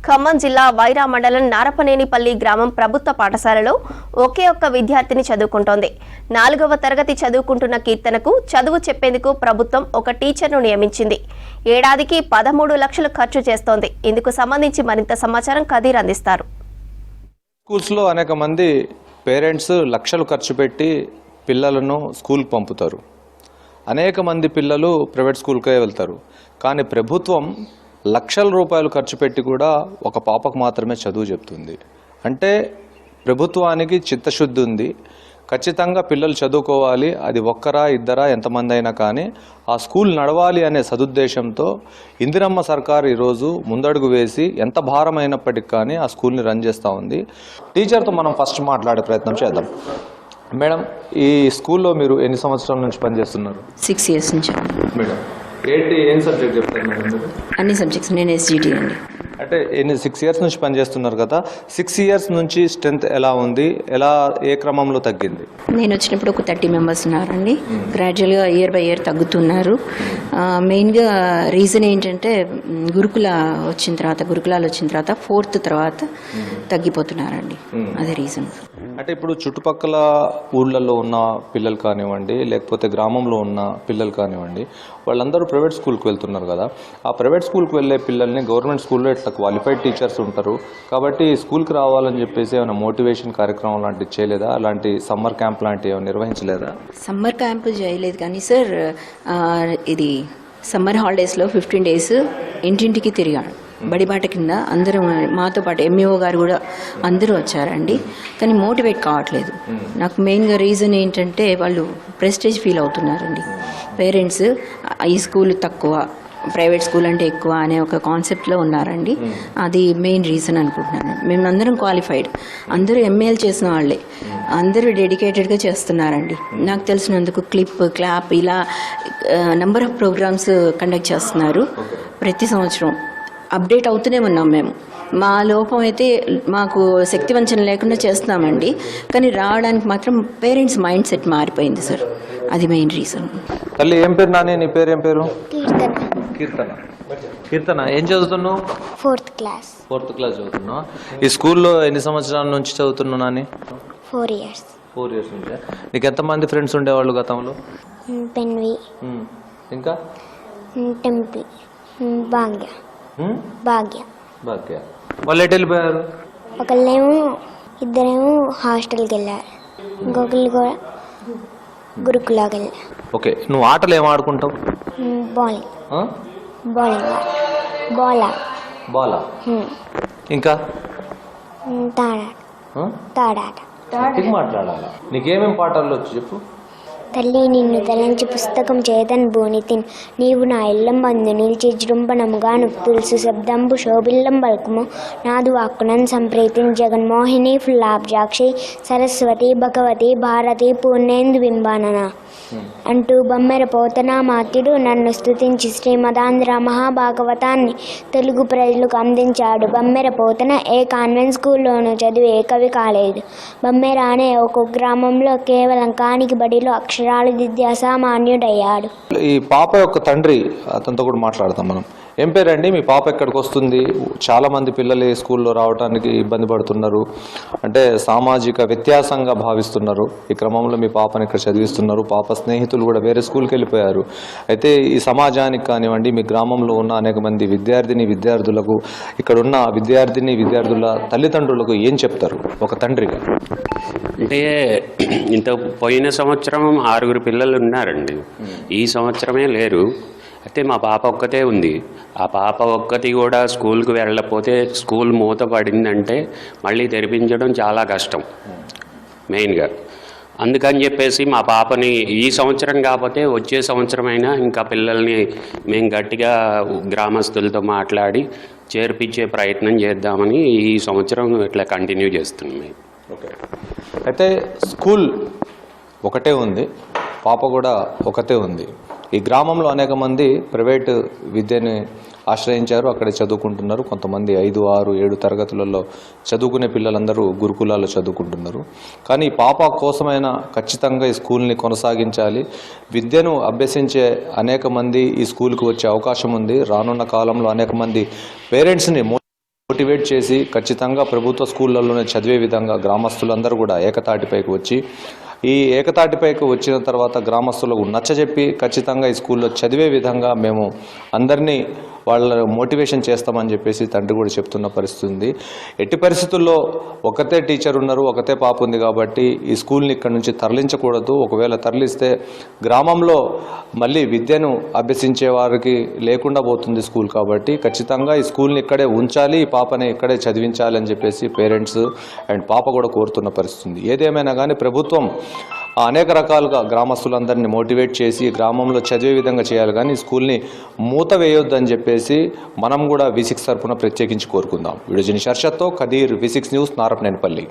ఖమ్మం జిల్లా వైరా మండలం నారపనేనిపల్లి గ్రామం ప్రభుత్వ పాఠశాలలో ఒకే ఒక్క విద్యార్థిని చదువుకుంటోంది. 4వ తరగతి చదువుకుంటున్న కీర్తనకు చదువు చెప్పేందుకు ప్రభుత్వం ఒక టీచర్ను నియమించింది. ఏడాదికి 13 లక్షలు ఖర్చు చేస్తోంది. ఇందుకు సంబంధించి మరింత సమాచారం కదీర్ అందిస్తారు. స్కూల్స్ లో అనేక మంది పేరెంట్స్ లక్షలు ఖర్చు పెట్టి పిల్లలను స్కూల్కి పంపుతారు. అనేక మంది పిల్లలు ప్రైవేట్ స్కూల్కే వెళ్తారు. కానీ ప్రభుత్వం లక్షల రూపాయలు ఖర్చు పెట్టి కూడా ఒక పాపకు మాత్రమే చదువు చెప్తుంది. అంటే ప్రభుత్వానికి చిత్తశుద్ధి ఉంది. ఖచ్చితంగా పిల్లలు చదువుకోవాలి, అది ఒక్కరా ఇద్దరా ఎంతమంది అయినా కానీ ఆ స్కూల్ నడవాలి అనే సదుద్దేశంతో ఇందిరమ్మ సర్కారు ఈరోజు ముందడుగు వేసి ఎంత భారమైనప్పటికీ కానీ ఆ స్కూల్ని రన్ చేస్తూ ఉంది. టీచర్తో మనం ఫస్ట్ మాట్లాడే ప్రయత్నం చేద్దాం. మేడం, ఈ స్కూల్లో మీరు ఎన్ని సంవత్సరాల నుంచి పనిచేస్తున్నారు? 6 years నుంచి. మేడం, ఏం సబ్జెక్ట్ చెప్తారు మేడం మీరు? అన్ని సబ్జెక్ట్స్. నేను SGT అండి. అంటే 6 years నుంచి పనిచేస్తున్నారు కదా, 6 years నుంచి స్ట్రెంత్ ఎలా ఉంది, ఏ క్రమంలో తగ్గింది? నేను వచ్చినప్పుడు ఒక 30 members ఉన్నారండి. గ్రాడ్యువల్గా ఇయర్ బై ఇయర్ తగ్గుతున్నారు. మెయిన్గా రీజన్ ఏంటంటే గురుకులాలు వచ్చిన తర్వాత 4th తర్వాత తగ్గిపోతున్నారండి. అదే రీజన్. అంటే ఇప్పుడు చుట్టుపక్కల ఊళ్ళల్లో ఉన్న పిల్లలు కానివ్వండి, లేకపోతే గ్రామంలో ఉన్న పిల్లలు కానివ్వండి, వాళ్ళందరూ ప్రైవేట్ స్కూల్కి వెళ్తున్నారు కదా. ఆ ప్రైవేట్ స్కూల్కి వెళ్ళే పిల్లల్ని గవర్నమెంట్ స్కూల్లో ఇట్లా క్వాలిఫైడ్ టీచర్స్ ఉంటారు కాబట్టి స్కూల్కి రావాలని చెప్పేసి ఏమైనా మోటివేషన్ కార్యక్రమం లాంటివి చేయలేదా? అలాంటి సమ్మర్ క్యాంప్ లాంటివి ఏమైనా నిర్వహించలేదా? సమ్మర్ క్యాంప్ చేయలేదు కానీ సార్, ఇది సమ్మర్ హాలిడేస్లో 15 days ఇంటింటికి తిరిగాడు. బడిబాట కింద అందరూ మాతో పాటు MEO గారు కూడా అందరూ వచ్చారండి. కానీ మోటివేట్ కావట్లేదు. నాకు మెయిన్గా రీజన్ ఏంటంటే వాళ్ళు ప్రెస్టేజ్ ఫీల్ అవుతున్నారండి. పేరెంట్స్ ఈ స్కూల్ తక్కువ, ప్రైవేట్ స్కూల్ అంటే ఎక్కువ అనే ఒక కాన్సెప్ట్లో ఉన్నారండి. అది మెయిన్ రీజన్ అనుకుంటున్నాను. మేమందరం క్వాలిఫైడ్, అందరూ MAలు చేసిన వాళ్ళే, అందరూ డెడికేటెడ్గా చేస్తున్నారండి. నాకు తెలిసినందుకు క్లాప్ ఇలా నెంబర్ ఆఫ్ ప్రోగ్రామ్స్ కండక్ట్ చేస్తున్నారు. ప్రతి సంవత్సరం అప్డేట్ అవుతూనే ఉన్నాం. మేము మా లోపం అయితే మాకు శక్తి వంచన లేకుండా చేస్తున్నామండి. కానీ రావడానికి మాత్రం పేరెంట్స్ మైండ్ సెట్ మారిపోయింది సార్. అది మెయిన్ రీజన్. తల్లి, ఏం పేరు నాని? నీ పేరు ఏం పేరు? కీర్తన, ఏం చదువుతున్నావు? 4th class. 4th class చదువుతున్నావు. ఈ స్కూల్లో ఎన్ని సంవత్సరాల నుంచి చదువుతున్నావు నాని? 4 years. 4 years నుంచి. నీకు ఎంతమంది ఫ్రెండ్స్ ఉండేవాళ్ళు గతంలో? పెన్వి, ఇంకా టెంపుల్, భాగ్య. వాళ్ళు ఎటు వెళ్ళిపోయారు? ఇద్దరేమో హాస్టల్కి వెళ్ళారు, ఇంకొకళ్ళు కూడా గురుకులాకి వెళ్ళారు. ఓకే, నువ్వు ఆటలు ఏం ఆడుకుంటావు? బాలా, ఇంకా తాడాట. మాట్లాడాలా? నీకేమేం పాటలు వచ్చు చెప్పు. తల్లి, నిన్ను తలంచి పుస్తకం చేతన్ బోనితిన్, నీవు నా ఇల్లం బంధు నిలిచి జృంభణముగా తులసు శబ్దంబు శోభిల్లం బల్కము నాదు వాక్కునన్ సంప్రీతిన్ జగన్మోహిని ఫుల్లాబ్జాక్షి సరస్వతి భగవతి భారతి పూర్ణేందు బింబానన అంటూ బమ్మెర పోతనామాత్యుడు నన్ను స్తుతించి శ్రీమదాంధ్ర మహాభాగవతాన్ని తెలుగు ప్రజలకు అందించాడు. బమ్మెర పోతన ఏ కాన్వెంట్ స్కూల్లోనూ చదివి ఏ కవి కాలేదు. బమ్మెర అనే ఒక గ్రామంలో కేవలం కానికి బడిలో అక్షరాలు దిద్ది అసామాన్యుడయ్యాడు. ఈ పాప యొక్క తండ్రి, అతనితో కూడా మాట్లాడతాం మనం. ఏం పేరండి మీ పాప? ఎక్కడికి వస్తుంది? చాలా మంది పిల్లలు ఈ స్కూల్లో రావడానికి ఇబ్బంది పడుతున్నారు, అంటే సామాజిక వ్యత్యాసంగా భావిస్తున్నారు. ఈ క్రమంలో మీ పాపని ఇక్కడ చదివిస్తున్నారు. పాప స్నేహితులు కూడా వేరే స్కూల్కి వెళ్ళిపోయారు. అయితే ఈ సమాజానికి కానివ్వండి, మీ గ్రామంలో ఉన్న అనేక మంది విద్యార్థులకు, ఇక్కడ ఉన్న విద్యార్థుల తల్లిదండ్రులకు ఏం చెప్తారు ఒక తండ్రిగా? అంటే ఇంత పోయిన సంవత్సరం 6 పిల్లలు ఉన్నారండి, ఈ సంవత్సరమే లేరు. అయితే మా పాప ఒక్కతే ఉంది. ఆ పాప ఒక్కటి కూడా స్కూల్కి వెళ్ళకపోతే, స్కూల్ మూత పడిందంటే మళ్ళీ తెరిపించడం చాలా కష్టం మెయిన్గా. అందుకని చెప్పేసి మా పాపని ఈ సంవత్సరం కాకపోతే వచ్చే సంవత్సరమైనా ఇంకా పిల్లల్ని మేము గట్టిగా గ్రామస్తులతో మాట్లాడి చేర్పించే ప్రయత్నం చేద్దామని ఈ సంవత్సరం ఇట్లా కంటిన్యూ చేస్తున్నాం. ఓకే, అయితే స్కూల్ ఒకటే ఉంది, పాప కూడా ఒకతే ఉంది. ఈ గ్రామంలో అనేక మంది ప్రైవేటు విద్యని ఆశ్రయించారు, అక్కడే చదువుకుంటున్నారు. కొంతమంది 5, 6, 7 తరగతులలో చదువుకునే పిల్లలందరూ గురుకులాల్లో చదువుకుంటున్నారు. కానీ పాప కోసమైనా ఖచ్చితంగా ఈ స్కూల్ని కొనసాగించాలి. విద్యను అభ్యసించే అనేక మంది ఈ స్కూల్కి వచ్చే అవకాశం ఉంది. రానున్న కాలంలో అనేక మంది పేరెంట్స్ని మోటివేట్ చేసి ఖచ్చితంగా ప్రభుత్వ స్కూళ్ళల్లోనే చదివే విధంగా గ్రామస్తులందరూ కూడా ఏకతాటిపైకి వచ్చి ఈ ఏకతాటిపైకి వచ్చిన తర్వాత గ్రామస్తులకు నచ్చజెప్పి ఖచ్చితంగా ఈ స్కూల్లో చదివే విధంగా మేము అందరినీ వాళ్ళ మోటివేషన్ చేస్తామని చెప్పేసి తండ్రి కూడా చెప్తున్న పరిస్థితి ఉంది. ఎట్టి పరిస్థితుల్లో ఒకతే టీచర్ ఉన్నారు, ఒకతే పాప ఉంది కాబట్టి ఈ స్కూల్ని ఇక్కడ నుంచి తరలించకూడదు. ఒకవేళ తరలిస్తే గ్రామంలో మళ్ళీ విద్యను అభ్యసించే వారికి లేకుండా పోతుంది స్కూల్. కాబట్టి ఖచ్చితంగా ఈ స్కూల్ని ఇక్కడే ఉంచాలి, ఈ పాపని ఇక్కడే చదివించాలి అని చెప్పేసి పేరెంట్స్ అండ్ పాప కూడా కోరుతున్న పరిస్థితి ఉంది. ఏదేమైనా కానీ ప్రభుత్వం అనేక రకాలుగా గ్రామస్తులందరినీ మోటివేట్ చేసి గ్రామంలో చదివే విధంగా చేయాలి, కానీ స్కూల్ని మూత వేయొద్దు అని చెప్పేసి మనం కూడా V6 తరఫున ప్రత్యేకించి కోరుకుందాం. వీడియో జర్నలిస్ట్ హర్షత్తో ఖదీర్, V6 న్యూస్, నారపనేనిపల్లి.